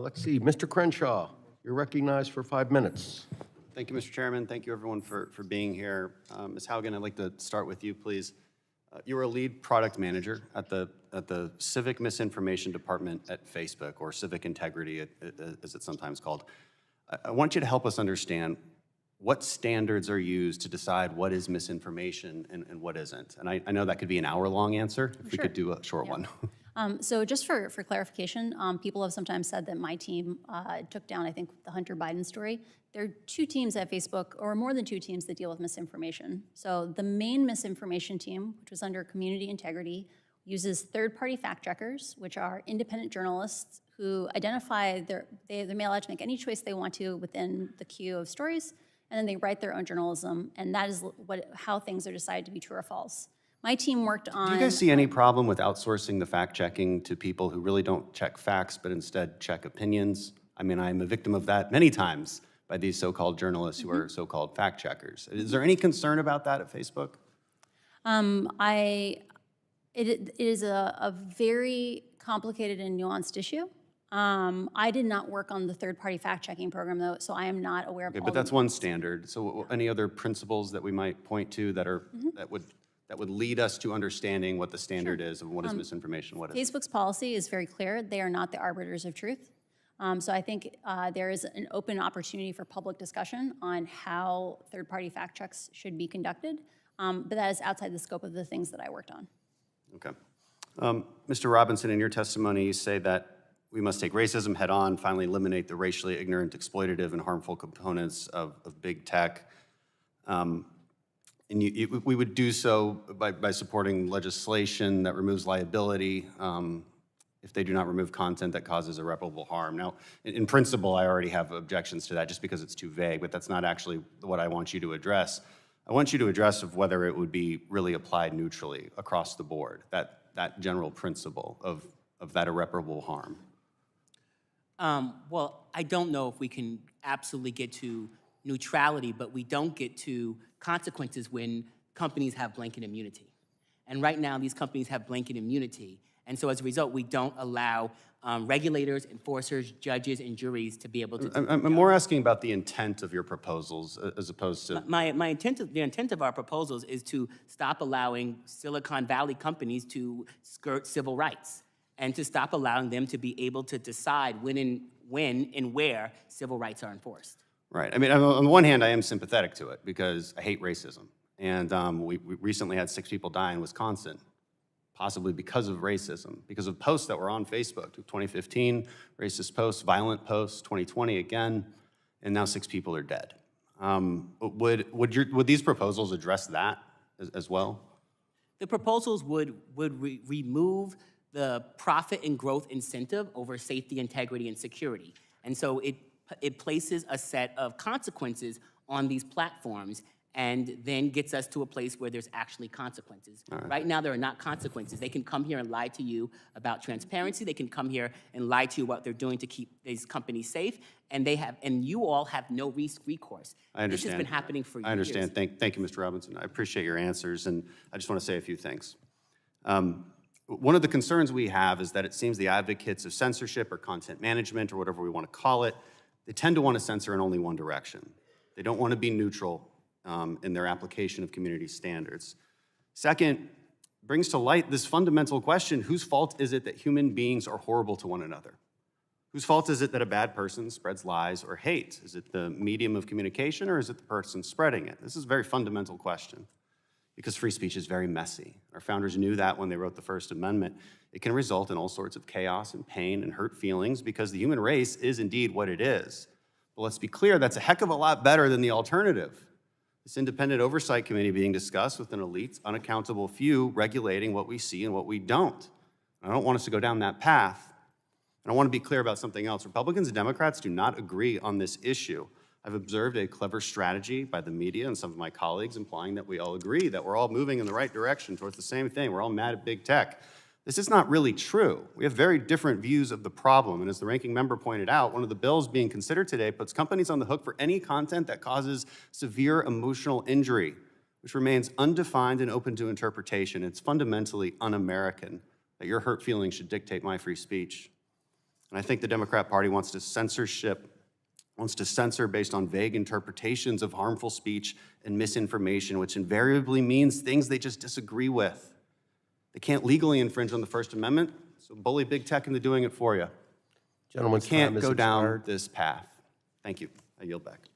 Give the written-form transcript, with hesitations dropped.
Let's see, Mr. Crenshaw, you're recognized for 5 minutes. Thank you, Mr. Chairman. Thank you, everyone, for being here. Ms. Haugen, I'd like to start with you, please. You were a lead product manager at the Civic Misinformation Department at Facebook, or Civic Integrity, as it's sometimes called. I want you to help us understand what standards are used to decide what is misinformation and what isn't. And I know that could be an hour-long answer, if we could do a short one. So just for clarification, people have sometimes said that my team took down, I think, the Hunter Biden story. There are 2 teams at Facebook, or more than 2 teams, that deal with misinformation. So the main misinformation team, which was under community integrity, uses third-party fact checkers, which are independent journalists who identify they're allowed to make any choice they want to within the queue of stories, and then they write their own journalism, and that is how things are decided to be true or false. My team worked on... Do you guys see any problem with outsourcing the fact-checking to people who really don't check facts, but instead check opinions? I mean, I'm a victim of that many times by these so-called journalists who are so-called fact-checkers. Is there any concern about that at Facebook? It is a very complicated and nuanced issue. I did not work on the third-party fact-checking program, though, so I am not aware of all But that's one standard. So any other principles that we might point to that are that would lead us to understanding what the standard is of what is misinformation, what is Facebook's policy is very clear. They are not the arbiters of truth. So I think there is an open opportunity for public discussion on how third-party fact checks should be conducted, but that is outside the scope of the things that I worked on. Okay. Mr. Robinson, in your testimony, you say that we must take racism head-on, finally eliminate the racially ignorant, exploitative, and harmful components of big tech. And we would do so by supporting legislation that removes liability if they do not remove content that causes irreparable harm. Now, in principle, I already have objections to that just because it's too vague, but that's not actually what I want you to address. I want you to address of whether it would be really applied neutrally across the board, that general principle of that irreparable harm. Well, I don't know if we can absolutely get to neutrality, but we don't get to consequences when companies have blanket immunity. And right now, these companies have blanket immunity. And so as a result, we don't allow regulators, enforcers, judges, and juries to be able to do I'm more asking about the intent of your proposals as opposed to... The intent of our proposals is to stop allowing Silicon Valley companies to skirt civil rights and to stop allowing them to be able to decide when and where civil rights are enforced. Right. I mean, on the one hand, I am sympathetic to it because I hate racism. And we recently had 6 people die in Wisconsin, possibly because of racism, because of posts that were on Facebook. 2015, racist posts, violent posts, 2020 again, and now 6 people are dead. Would these proposals address that as well? The proposals would remove the profit and growth incentive over safety, integrity, and security. And so it places a set of consequences on these platforms and then gets us to a place where there's actually consequences. Right now, there are not consequences. They can come here and lie to you about transparency. They can come here and lie to you what they're doing to keep these companies safe, and you all have no recourse. I understand. This has been happening for years. I understand. Thank you, Mr. Robinson. I appreciate your answers, and I just want to say a few things. One of the concerns we have is that it seems the advocates of censorship or content management or whatever we want to call it, they tend to want to censor in only one direction. They don't want to be neutral in their application of community standards. Second, brings to light this fundamental question: whose fault is it that human beings are horrible to one another? Whose fault is it that a bad person spreads lies or hate? Is it the medium of communication, or is it the person spreading it? This is a very fundamental question, because free speech is very messy. Our founders knew that when they wrote the First Amendment. It can result in all sorts of chaos and pain and hurt feelings because the human race is indeed what it is. But let's be clear, that's a heck of a lot better than the alternative. This independent oversight committee being discussed with an elite, unaccountable few regulating what we see and what we don't. I don't want us to go down that path. And I want to be clear about something else. Republicans and Democrats do not agree on this issue. I've observed a clever strategy by the media and some of my colleagues implying that we all agree, that we're all moving in the right direction towards the same thing. We're all mad at big tech. This is not really true. We have very different views of the problem, and as the ranking member pointed out, one of the bills being considered today puts companies on the hook for any content that causes severe emotional injury, which remains undefined and open to interpretation. It's fundamentally un-American that your hurt feelings should dictate my free speech. And I think the Democrat Party wants to censor based on vague interpretations of harmful speech and misinformation, which invariably means things they just disagree with. They can't legally infringe on the First Amendment, so bully big tech into doing it for you. Gentleman's Can't time has go down expired. this path. Thank you. I yield back.